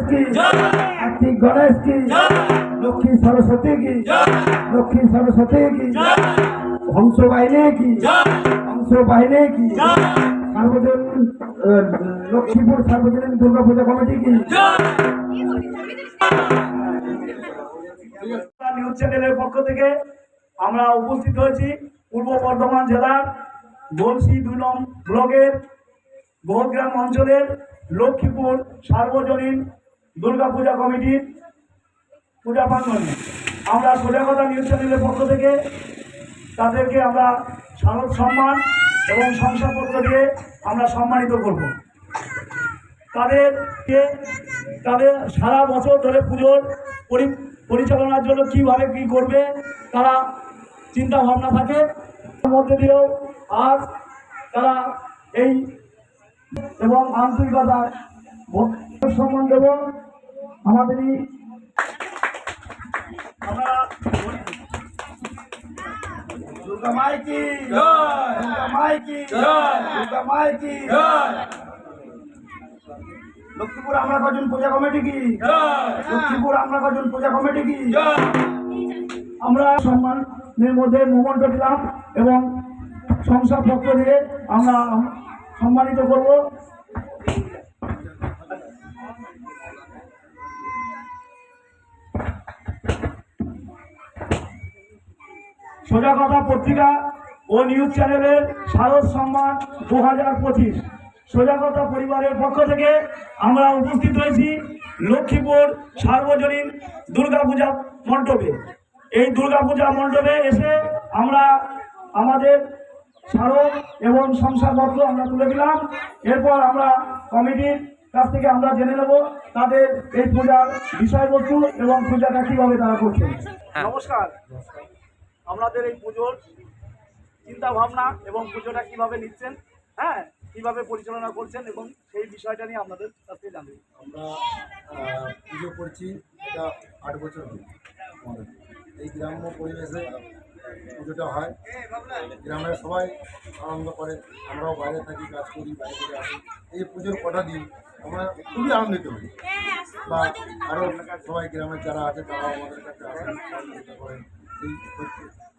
की, कार्तिक गणेश की, लक्ष्मी सरस्वती की, लक्ष्मी सरस्वती की, हंस बाहिनी की, हंस बाहिनी की, सार्वजनीन लक्ष्मीपुर सार्वजनीन दुर्गा पूजा कमिटी की। নিউজ চ্যানেলের পক্ষ থেকে আমরা উপস্থিত হয়েছি পূর্ব বর্ধমান জেলার গলসি 2 নং ব্লকের বহুগ্রাম অঞ্চলের লক্ষ্মীপুর সার্বজনীন দুর্গা পূজা কমিটির পূজা প্রাঙ্গণে। আমরা সোজাগতা নিউজ চ্যানেলের পক্ষ থেকে তাদেরকে আমরা শারদ সম্মান এবং শংসাপত্র দিয়ে আমরা সম্মানিত করব। তাদেরকে তাদের সারা বছর ধরে পুজোর পরিচালনার জন্য কীভাবে কী করবে তারা চিন্তা ভাবনা থাকে। তার মধ্যে দিয়েও আজ তারা এই এবং আন্তরিকতার সম্মান দেব আমাদেরই আমরা দুর্গা মাই কি জয়, দুর্গা মাই কি জয়, দুর্গা মাই কি জয়। লক্ষ্মীপুর আমরা কজন পূজা কমিটি কি জয়, লক্ষ্মীপুর আমরা কজন পূজা কমিটি কি জয়। আমরা সম্মানের মধ্যে মোমেন্টো দিলাম এবং শংসাপত্র দিয়ে আমরা সম্মানিত করব। সোজাগতা পত্রিকা ও নিউজ চ্যানেলের শারদ সম্মান 2025 সোজাগতা পরিবারের পক্ষ থেকে আমরা উপস্থিত হয়েছি লক্ষ্মীপুর সার্বজনীন দুর্গাপূজা মণ্ডপে। এই দুর্গাপূজা মণ্ডপে এসে আমরা আমাদের স্মারক এবং শংসাপত্র আমরা তুলে দিলাম। এরপর আমরা কমিটির কাছ থেকে আমরা জেনে নেব তাদের এই পূজার বিষয়বস্তু এবং পূজাটা কীভাবে তারা করছেন। নমস্কার, আপনাদের এই পুজোর চিন্তা ভাবনা এবং পুজোটা কীভাবে নিচ্ছেন, হ্যাঁ কীভাবে পরিচালনা করছেন এবং সেই বিষয়টা নিয়ে আপনাদের কাছ থেকে জানবেন। আমরা পুজো করছি, এটা 8 বছর হল। আমাদের এই গ্রাম্য পরিবেশে পুজোটা হয়, গ্রামের সবাই আনন্দ করে। আমরাও বাইরে থাকি, কাজ করি, বাইরে থেকে আসি। এই পুজোর কটা দিন আমরা খুবই আনন্দিত হই, বা আরও সবাই গ্রামের যারা আছে তারাও আমাদের কাছে আসেন, সহযোগিতা করেন। এই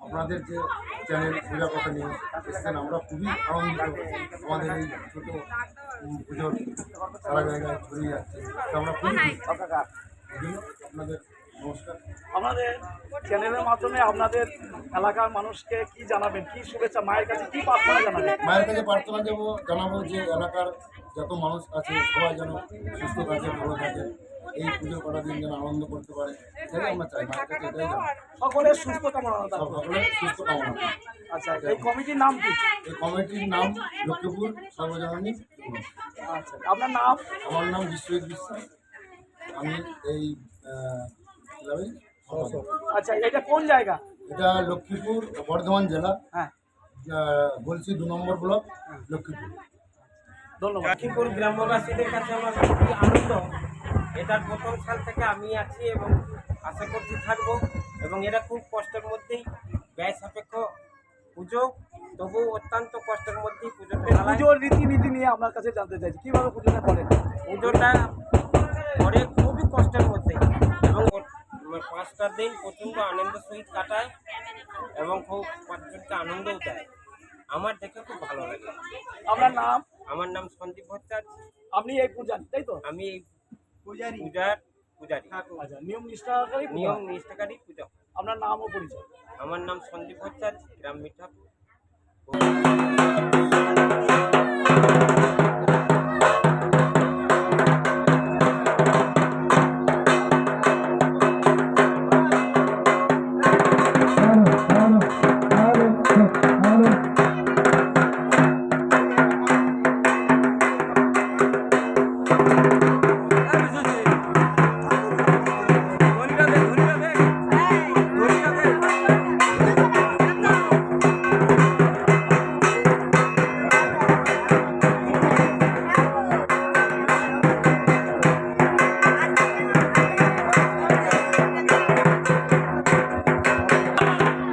আপনাদের যে চ্যানেল সোজাগতা নিয়ে এসেছেন, আমরা খুবই আনন্দিত। আমাদের এই ছোটো পুজোর সারা জায়গায় ছড়িয়ে যাচ্ছে, তো আমরা খুবই আপনাদের নমস্কার। আমাদের চ্যানেলের মাধ্যমে আপনাদের এলাকার মানুষকে কি জানাবেন, কি শুভেচ্ছা, মায়ের কাছে কি প্রার্থনা জানাবেন? মায়ের কাছে প্রার্থনা জানাবো যে এলাকার যত মানুষ আছে সবাই যেন সুস্থ থাকে, ভালো থাকে, এই পুজোর কটা দিন যেন আনন্দ করতে পারে, সেটাই আমরা চাই। মায়ের কাছে এটাই জানাবো। সকলের সুস্থ কামনা, সকলের সুস্থ কামনা। আচ্ছা, এই কমিটির নাম কি? এই কমিটির নাম লক্ষ্মীপুর সার্বজনীন। আচ্ছা, আপনার নাম? আমার নাম বিশ্বজিৎ বিশ্বাস, আমি এই ক্লাবের সভাপতি। আচ্ছা, এটা কোন জায়গা? এটা লক্ষ্মীপুর বর্ধমান জেলা, হ্যাঁ, গলসি 2 নম্বর ব্লক, লক্ষ্মীপুর। ধন্যবাদ। লক্ষ্মীপুর গ্রামবাসীদের কাছে আমার খুবই আনন্দ। এটার প্রথম সাল থেকে আমি আছি এবং আশা করছি থাকবো, এবং এরা খুব কষ্টের মধ্যেই ব্যয় সাপেক্ষ পুজো, তবু অত্যন্ত কষ্টের মধ্যেই পুজোতে পুজোর রীতিনীতি নিয়ে আপনার কাছে জানতে চাইছি, কীভাবে পুজোটা করেন? পুজোটা করে খুবই কষ্টের মধ্যেই, এবং 5টা দিন প্রচণ্ড আনন্দের সহিত কাটায় এবং খুব পাঁচজনকে আনন্দও দেয়। আমার দেখে খুব ভালো লাগে। আপনার নাম? আমার নাম সন্দীপ ভট্টাচার্য। আপনি এই পূজারি, তাই তো? আমি এই পূজার পূজারি। আচ্ছা, নিয়ম নিষ্ঠাকারী পূজা। আপনার নাম ও পরিচয়? আমার নাম সন্দীপ ভট্টাচার্য, গ্রাম মিঠাপুর।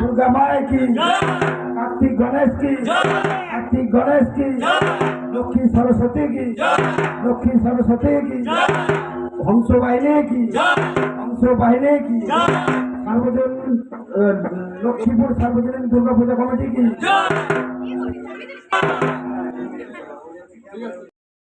दुर्गा माई की, कार्तिक गणेश की, कार्तिक गणेश की, लक्ष्मी सरस्वती की, लक्ष्मी सरस्वती की, হংস বাহিনী কি হংস বাহিনী কি সার্বজনীন লক্ষ্মীপুর সার্বজনীন দুর্গা পূজা কমিটি কি